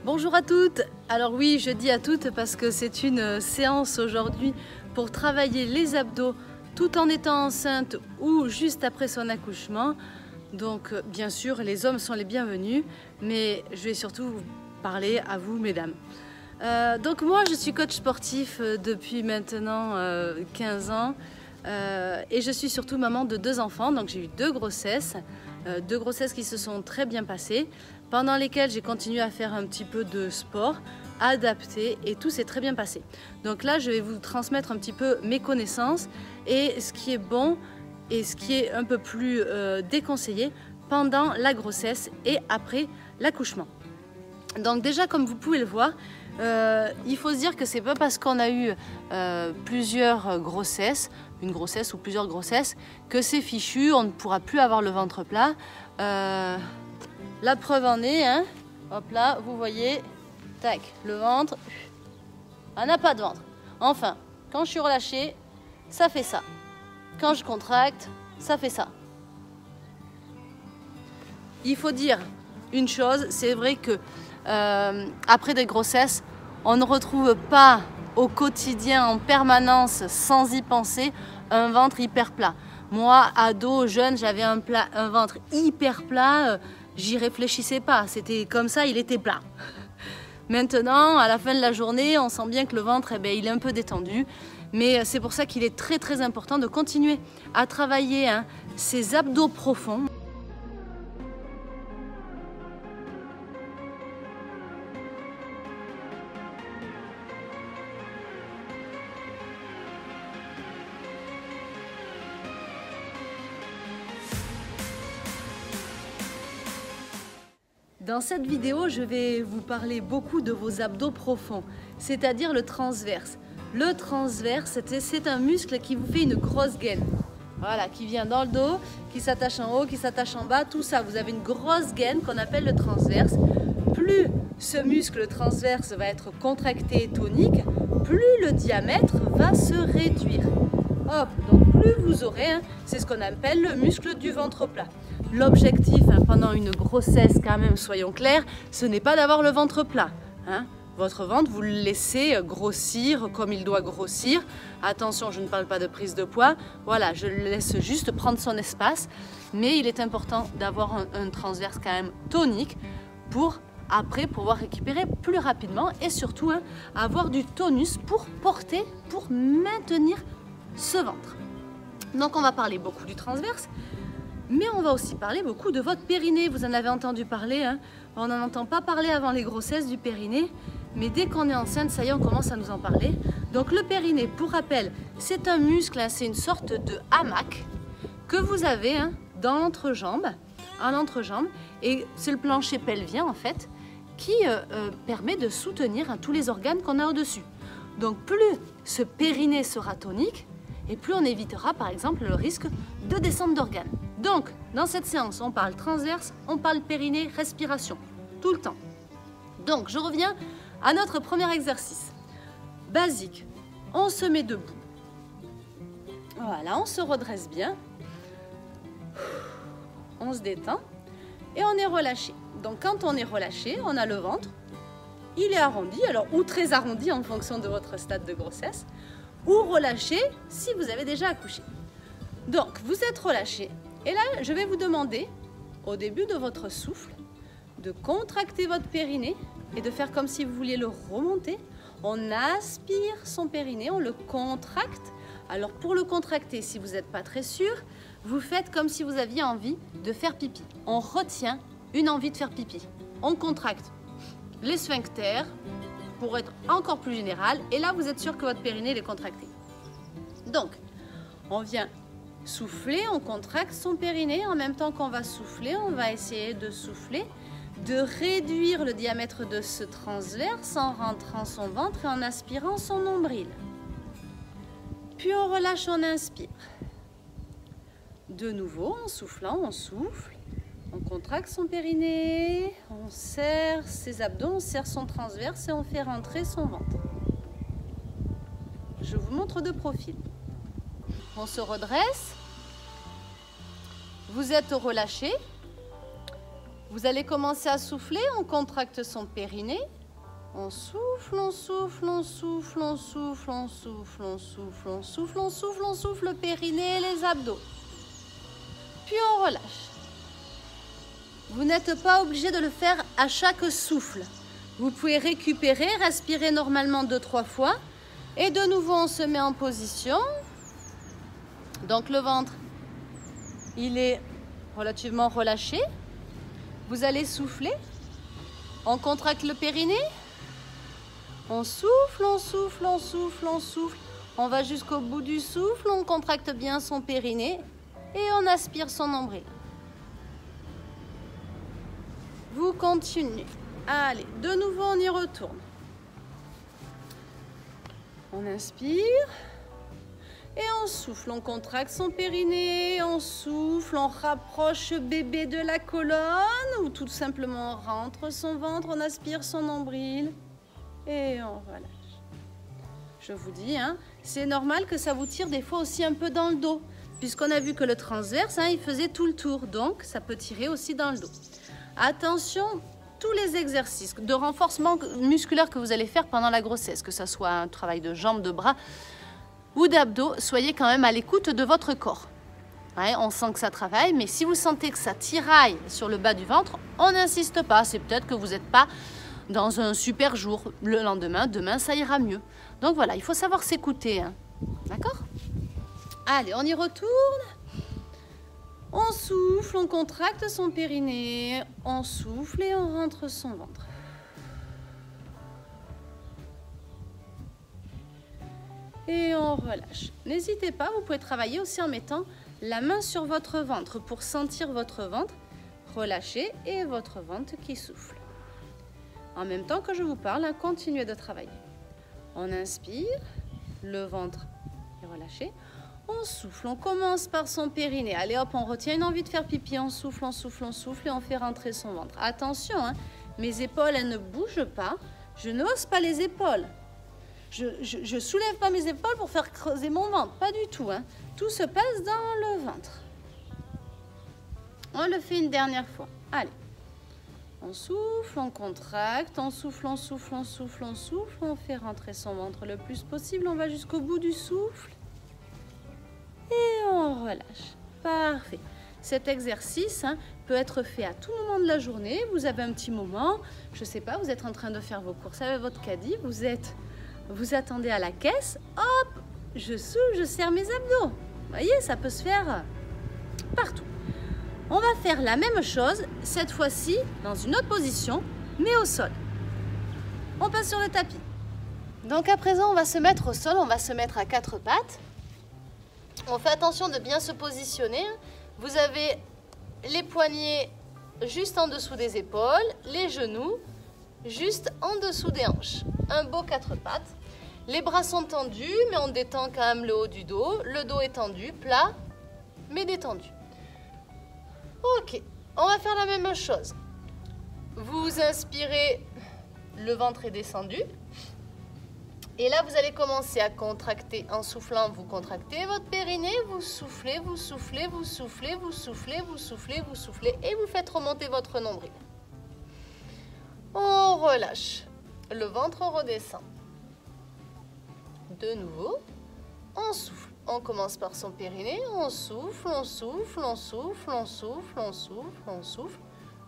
Bonjour à toutes. Alors oui, je dis à toutes parce que c'est une séance aujourd'hui pour travailler les abdos tout en étant enceinte ou juste après son accouchement. Donc bien sûr, les hommes sont les bienvenus, mais je vais surtout vous parler à vous, mesdames. Donc moi, je suis coach sportif depuis maintenant 15 ans et je suis surtout maman de 2 enfants. Donc j'ai eu 2 grossesses qui se sont très bien passées, pendant lesquelles j'ai continué à faire un petit peu de sport adapté et tout s'est très bien passé. Donc là, je vais vous transmettre un petit peu mes connaissances et ce qui est bon et ce qui est un peu plus déconseillé pendant la grossesse et après l'accouchement. Donc déjà, comme vous pouvez le voir, il faut se dire que c'est pas parce qu'on a eu plusieurs grossesses, une grossesse ou plusieurs grossesses, que c'est fichu, on ne pourra plus avoir le ventre plat. La preuve en est, hein, hop là, vous voyez, tac, le ventre, on n'a pas de ventre. Enfin, quand je suis relâchée, ça fait ça. Quand je contracte, ça fait ça. Il faut dire une chose, c'est vrai que après des grossesses, on ne retrouve pas au quotidien, en permanence, sans y penser, un ventre hyper plat. Moi, ado, jeune, j'avais un ventre hyper plat, j'y réfléchissais pas. C'était comme ça, il était plat. Maintenant, à la fin de la journée, on sent bien que le ventre, il est un peu détendu. Mais c'est pour ça qu'il est très très important de continuer à travailler ces abdos profonds. Dans cette vidéo, je vais vous parler beaucoup de vos abdos profonds, c'est-à-dire le transverse. Le transverse, c'est un muscle qui vous fait une grosse gaine. Voilà, qui vient dans le dos, qui s'attache en haut, qui s'attache en bas, tout ça. Vous avez une grosse gaine qu'on appelle le transverse. Plus ce muscle transverse va être contracté et tonique, plus le diamètre va se réduire. Hop, donc plus vous aurez, c'est ce qu'on appelle le muscle du ventre plat. L'objectif pendant une grossesse, quand même, soyons clairs, ce n'est pas d'avoir le ventre plat. Votre ventre, vous le laissez grossir comme il doit grossir. Attention, je ne parle pas de prise de poids. Voilà, je le laisse juste prendre son espace. Mais il est important d'avoir un transverse quand même tonique pour après pouvoir récupérer plus rapidement et surtout avoir du tonus pour porter, pour maintenir ce ventre. Donc on va parler beaucoup du transverse. Mais on va aussi parler beaucoup de votre périnée. Vous en avez entendu parler, on n'en entend pas parler avant les grossesses du périnée, mais dès qu'on est enceinte, ça y est, on commence à nous en parler. Donc le périnée, pour rappel, c'est un muscle, c'est une sorte de hamac que vous avez dans l'entrejambe, et c'est le plancher pelvien en fait, qui permet de soutenir tous les organes qu'on a au-dessus. Donc plus ce périnée sera tonique, et plus on évitera par exemple le risque de descente d'organes. Donc, dans cette séance, on parle transverse, on parle périnée, respiration, tout le temps. Donc, je reviens à notre premier exercice. Basique, on se met debout. Voilà, on se redresse bien. On se détend et on est relâché. Donc, quand on est relâché, on a le ventre. Il est arrondi, alors ou très arrondi en fonction de votre stade de grossesse, ou relâché si vous avez déjà accouché. Donc, vous êtes relâché. Et là, je vais vous demander, au début de votre souffle, de contracter votre périnée et de faire comme si vous vouliez le remonter. On aspire son périnée, on le contracte. Alors pour le contracter, si vous n'êtes pas très sûr, vous faites comme si vous aviez envie de faire pipi. On retient une envie de faire pipi. On contracte les sphincters pour être encore plus général. Et là, vous êtes sûr que votre périnée est contracté. Donc, on vient souffler, on contracte son périnée. En même temps qu'on va souffler, on va essayer de souffler, de réduire le diamètre de ce transverse en rentrant son ventre et en aspirant son nombril. Puis on relâche, on inspire. De nouveau, en soufflant, on souffle, on contracte son périnée, on serre ses abdos, on serre son transverse et on fait rentrer son ventre. Je vous montre de profil. On se redresse, vous êtes relâché, Vous allez commencer à souffler, on contracte son périnée. On souffle, on souffle, on souffle, on souffle, on souffle, on souffle, on souffle, on souffle, on souffle le périnée et les abdos. Puis on relâche. Vous n'êtes pas obligé de le faire à chaque souffle. Vous pouvez récupérer, respirer normalement 2-3 fois. Et de nouveau, on se met en position. Donc le ventre, il est relativement relâché. Vous allez souffler. On contracte le périnée. On souffle, on souffle, on souffle, on souffle. On va jusqu'au bout du souffle, on contracte bien son périnée et on aspire son nombril. Vous continuez. Allez, de nouveau, on y retourne. On inspire et on souffle. On contracte son périnée, on souffle, on rapproche bébé de la colonne ou tout simplement on rentre son ventre, on aspire son nombril. Et on relâche. Je vous dis, hein, c'est normal que ça vous tire des fois aussi un peu dans le dos, puisqu'on a vu que le transverse, hein, il faisait tout le tour, donc ça peut tirer aussi dans le dos. Attention, tous les exercices de renforcement musculaire que vous allez faire pendant la grossesse, que ce soit un travail de jambes, de bras ou d'abdos, soyez quand même à l'écoute de votre corps. Ouais, on sent que ça travaille, mais si vous sentez que ça tiraille sur le bas du ventre, on n'insiste pas. C'est peut-être que vous n'êtes pas dans un super jour. Le lendemain, demain, ça ira mieux. Donc voilà, il faut savoir s'écouter. Hein. D'accord? Allez, on y retourne. On souffle, on contracte son périnée. On souffle et on rentre son ventre. Et on relâche. N'hésitez pas, vous pouvez travailler aussi en mettant la main sur votre ventre pour sentir votre ventre relâcher et votre ventre qui souffle. En même temps que je vous parle, hein, continuez de travailler. On inspire, le ventre est relâché. On souffle, on commence par son périnée. Allez hop, on retient une envie de faire pipi. On souffle, on souffle, on souffle et on fait rentrer son ventre. Attention, hein, mes épaules, elles ne bougent pas. Je n'ose pas les épaules. Je soulève pas mes épaules pour faire creuser mon ventre. Pas du tout. Hein. Tout se passe dans le ventre. On le fait une dernière fois. Allez. On souffle, on contracte, on souffle, on souffle, on souffle, on souffle. On fait rentrer son ventre le plus possible. On va jusqu'au bout du souffle. Et on relâche. Parfait. Cet exercice, hein, peut être fait à tout moment de la journée. Vous avez un petit moment, je ne sais pas, vous êtes en train de faire vos courses avec votre caddie. Vous attendez à la caisse. Hop, je souffle, je serre mes abdos. Vous voyez, ça peut se faire partout. On va faire la même chose, cette fois-ci, dans une autre position, mais au sol. On passe sur le tapis. Donc à présent, on va se mettre au sol, on va se mettre à 4 pattes. On fait attention de bien se positionner. Vous avez les poignets juste en dessous des épaules, les genoux juste en dessous des hanches. Un beau 4 pattes. Les bras sont tendus, mais on détend quand même le haut du dos. Le dos est tendu, plat, mais détendu. Ok, on va faire la même chose. Vous inspirez, le ventre est descendu. Et là, vous allez commencer à contracter. En soufflant, vous contractez votre périnée. Vous soufflez, vous soufflez, vous soufflez, vous soufflez, vous soufflez, vous soufflez. Et vous faites remonter votre nombril. On relâche. Le ventre redescend. De nouveau, on souffle. On commence par son périnée. On souffle, on souffle, on souffle, on souffle, on souffle, on souffle.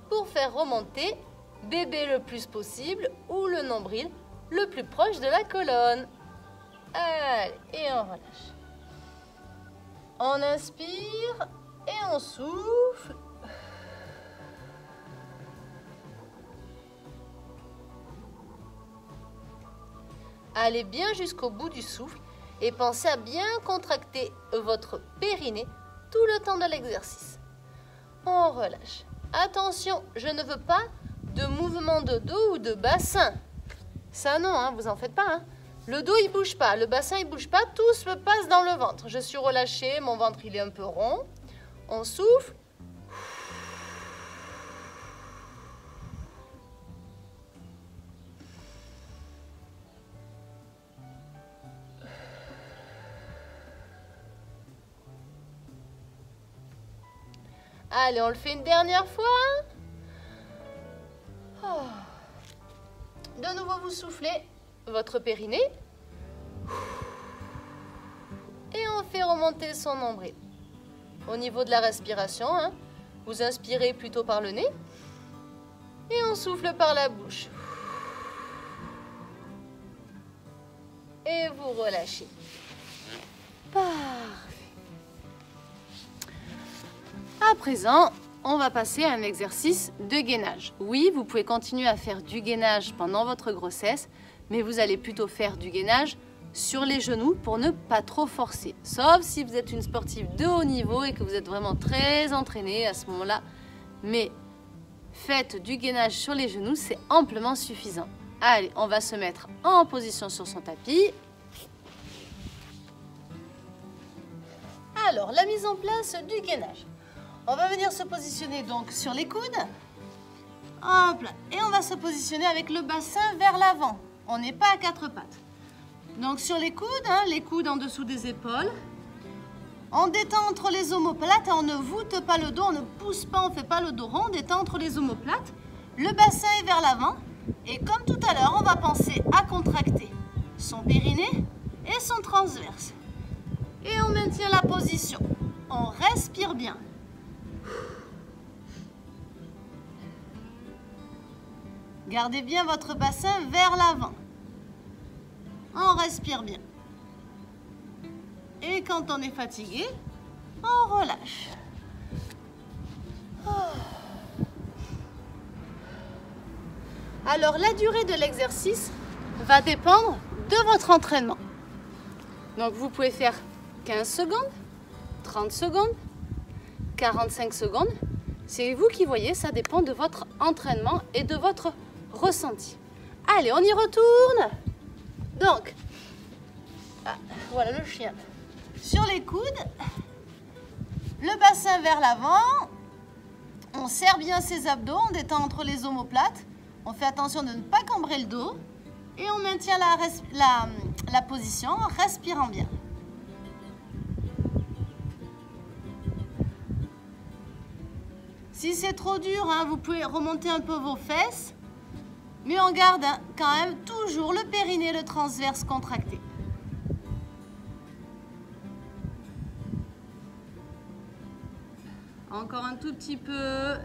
Pour faire remonter bébé le plus possible ou le nombril le plus proche de la colonne. Allez, et on relâche. On inspire et on souffle. Allez bien jusqu'au bout du souffle et pensez à bien contracter votre périnée tout le temps de l'exercice. On relâche. Attention, je ne veux pas de mouvement de dos ou de bassin. Ça non, hein, vous en faites pas. Hein. Le dos il bouge pas, le bassin il bouge pas, tout se passe dans le ventre. Je suis relâchée, mon ventre il est un peu rond. On souffle. Allez, on le fait une dernière fois. De nouveau, vous soufflez votre périnée. Et on fait remonter son nombril. Au niveau de la respiration, hein, vous inspirez plutôt par le nez. Et on souffle par la bouche. Et vous relâchez. Parfait. À présent, on va passer à un exercice de gainage. Oui, vous pouvez continuer à faire du gainage pendant votre grossesse, mais vous allez plutôt faire du gainage sur les genoux pour ne pas trop forcer. Sauf si vous êtes une sportive de haut niveau et que vous êtes vraiment très entraînée à ce moment-là. Mais faites du gainage sur les genoux, c'est amplement suffisant. Allez, on va se mettre en position sur son tapis. Alors, la mise en place du gainage. On va venir se positionner donc sur les coudes. Hop là. Et on va se positionner avec le bassin vers l'avant. On n'est pas à quatre pattes. Donc sur les coudes, hein, les coudes en dessous des épaules. On détend entre les omoplates et on ne voûte pas le dos, on ne pousse pas, on ne fait pas le dos rond, on détend entre les omoplates. Le bassin est vers l'avant. Et comme tout à l'heure, on va penser à contracter son périnée et son transverse. Et on maintient la position. On respire bien. Gardez bien votre bassin vers l'avant. On respire bien. Et quand on est fatigué, on relâche. Alors, la durée de l'exercice va dépendre de votre entraînement. Donc, vous pouvez faire 15 secondes, 30 secondes, 45 secondes. C'est vous qui voyez, ça dépend de votre entraînement et de votre ressenti. Allez, on y retourne. Donc, voilà le chien. Sur les coudes, le bassin vers l'avant. On serre bien ses abdos, on détend entre les omoplates. On fait attention de ne pas cambrer le dos. Et on maintient la position en respirant bien. Si c'est trop dur, hein, vous pouvez remonter un peu vos fesses. Mais on garde quand même toujours le périnée, le transverse contracté. Encore un tout petit peu.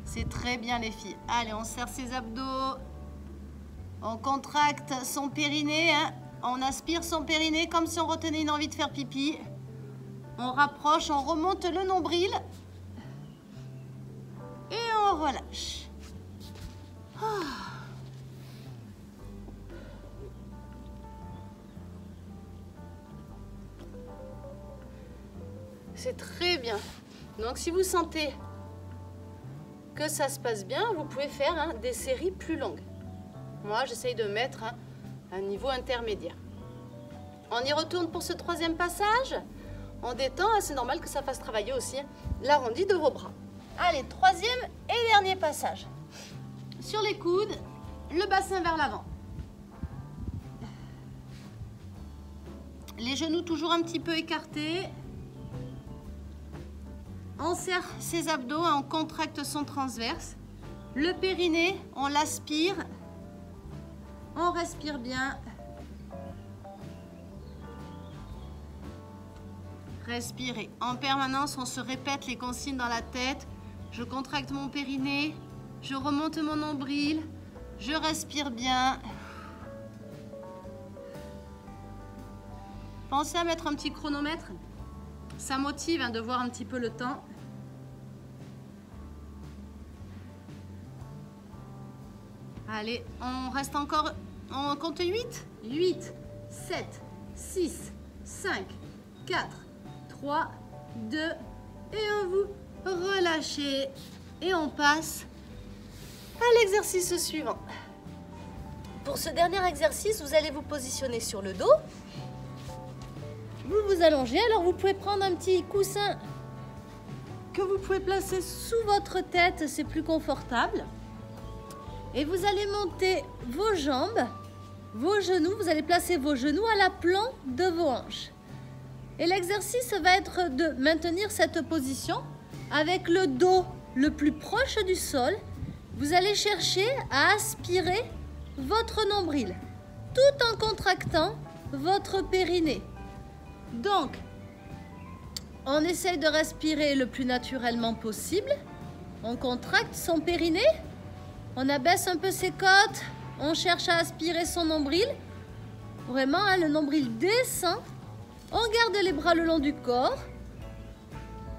C'est très bien les filles. Allez, on serre ses abdos. On contracte son périnée. Hein. On aspire son périnée comme si on retenait une envie de faire pipi. On rapproche, on remonte le nombril. Et on relâche. C'est très bien. Donc si vous sentez que ça se passe bien, vous pouvez faire des séries plus longues. Moi, j'essaye de mettre un niveau intermédiaire. On y retourne pour ce troisième passage. On détend, c'est normal que ça fasse travailler aussi l'arrondi de vos bras. Allez, troisième et dernier passage. Sur les coudes, le bassin vers l'avant. Les genoux toujours un petit peu écartés. On serre ses abdos et on contracte son transverse. Le périnée, on l'aspire. On respire bien. Respirez. En permanence, on se répète les consignes dans la tête. Je contracte mon périnée. Je remonte mon nombril. Je respire bien. Pensez à mettre un petit chronomètre. Ça motive de voir un petit peu le temps. Allez, on reste encore, on compte 8. 8, 7, 6, 5, 4, 3, 2, et on vous relâchez. Et on passe à l'exercice suivant. Pour ce dernier exercice, vous allez vous positionner sur le dos. Vous vous allongez, alors vous pouvez prendre un petit coussin que vous pouvez placer sous votre tête, c'est plus confortable. Et vous allez monter vos jambes, vos genoux, vous allez placer vos genoux à l'aplomb de vos hanches. Et l'exercice va être de maintenir cette position avec le dos le plus proche du sol, vous allez chercher à aspirer votre nombril, tout en contractant votre périnée. Donc, on essaye de respirer le plus naturellement possible. On contracte son périnée, on abaisse un peu ses côtes, on cherche à aspirer son nombril. Vraiment, hein, le nombril descend. On garde les bras le long du corps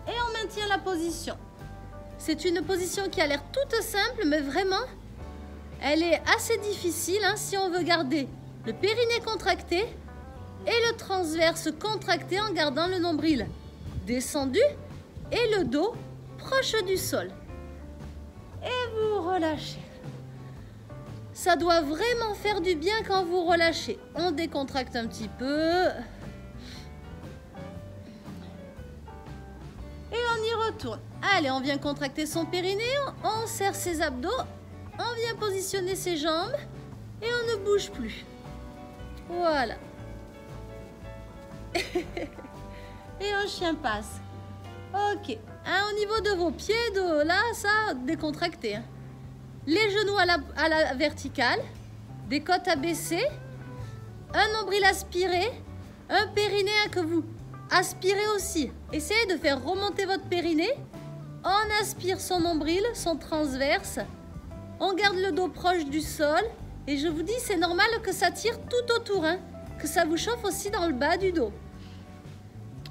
et on maintient la position. C'est une position qui a l'air toute simple, mais vraiment, elle est assez difficile hein, si on veut garder le périnée contracté et le transverse contracté en gardant le nombril descendu et le dos proche du sol. Et vous relâchez. Ça doit vraiment faire du bien quand vous relâchez. On décontracte un petit peu. Et on y retourne. Allez, on vient contracter son périnée, on serre ses abdos, on vient positionner ses jambes et on ne bouge plus. Voilà. Et un chien passe. Ok. Hein, au niveau de vos pieds, là, ça, décontracté. Hein. Les genoux à la verticale, des côtes abaissées, un nombril aspiré, un périnée que vous aspirez aussi. Essayez de faire remonter votre périnée. On aspire son nombril, son transverse. On garde le dos proche du sol. Et je vous dis, c'est normal que ça tire tout autour, hein, que ça vous chauffe aussi dans le bas du dos.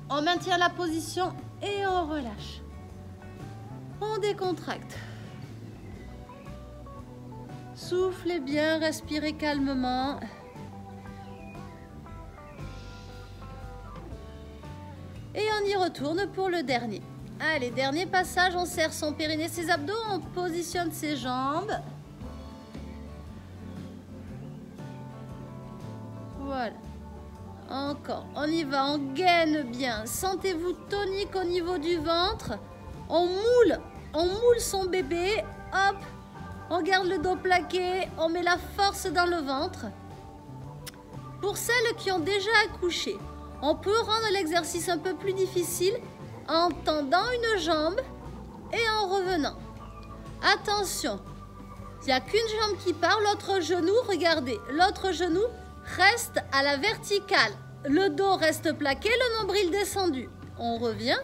On maintient la position et on relâche. On décontracte. Soufflez bien, respirez calmement. Et on y retourne pour le dernier. Allez, dernier passage, on serre son périnée, ses abdos, on positionne ses jambes. Voilà. Encore, on y va, on gaine bien. Sentez-vous tonique au niveau du ventre. On moule son bébé. Hop, on garde le dos plaqué, on met la force dans le ventre. Pour celles qui ont déjà accouché, on peut rendre l'exercice un peu plus difficile en tendant une jambe et en revenant. Attention, il n'y a qu'une jambe qui part, l'autre genou, regardez, l'autre genou reste à la verticale. Le dos reste plaqué, le nombril descendu. On revient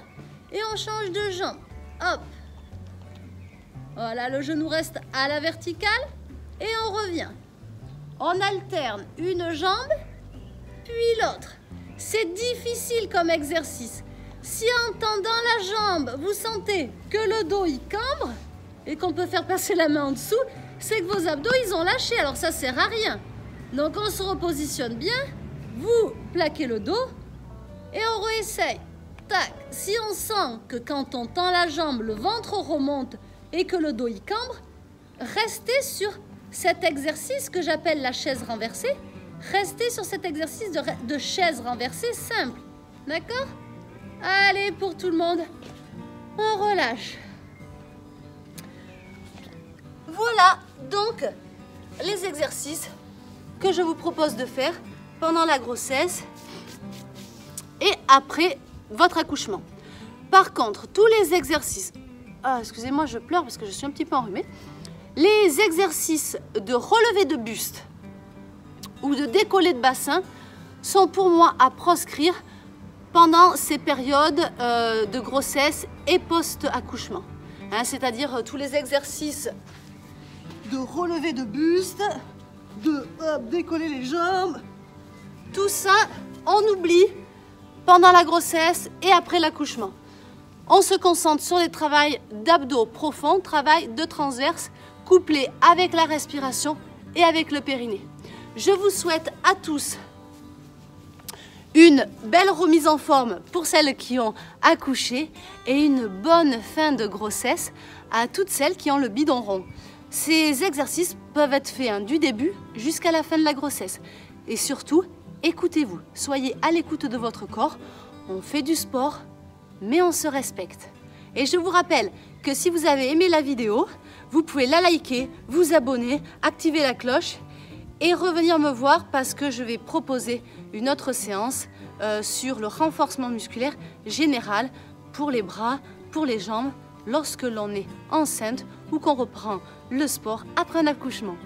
et on change de jambe. Hop. Voilà, le genou reste à la verticale et on revient. On alterne une jambe, puis l'autre. C'est difficile comme exercice. Si en tendant la jambe, vous sentez que le dos il cambre et qu'on peut faire passer la main en dessous, c'est que vos abdos ils ont lâché. Alors ça sert à rien. Donc on se repositionne bien, vous plaquez le dos et on réessaye. Tac. Si on sent que quand on tend la jambe, le ventre remonte et que le dos y cambre, restez sur cet exercice que j'appelle la chaise renversée. Restez sur cet exercice de chaise renversée simple. D'accord? Allez, pour tout le monde, on relâche. Voilà donc les exercices que je vous propose de faire pendant la grossesse et après votre accouchement. Par contre, tous les exercices... Ah, excusez-moi, je pleure parce que je suis un petit peu enrhumée. Les exercices de relevé de buste ou de décollé de bassin sont pour moi à proscrire pendant ces périodes de grossesse et post-accouchement. Hein, c'est-à-dire tous les exercices de relevé de buste, de décoller les jambes, tout ça, on oublie pendant la grossesse et après l'accouchement. On se concentre sur les travails d'abdos profonds, travail de transverse, couplé avec la respiration et avec le périnée. Je vous souhaite à tous une belle remise en forme pour celles qui ont accouché et une bonne fin de grossesse à toutes celles qui ont le bidon rond. Ces exercices peuvent être faits du début jusqu'à la fin de la grossesse. Et surtout, écoutez-vous, soyez à l'écoute de votre corps. On fait du sport, mais on se respecte. Et je vous rappelle que si vous avez aimé la vidéo, vous pouvez la liker, vous abonner, activer la cloche et revenir me voir parce que je vais proposer une autre séance sur le renforcement musculaire général pour les bras, pour les jambes lorsque l'on est enceinte ou qu'on reprend le sport après un accouchement.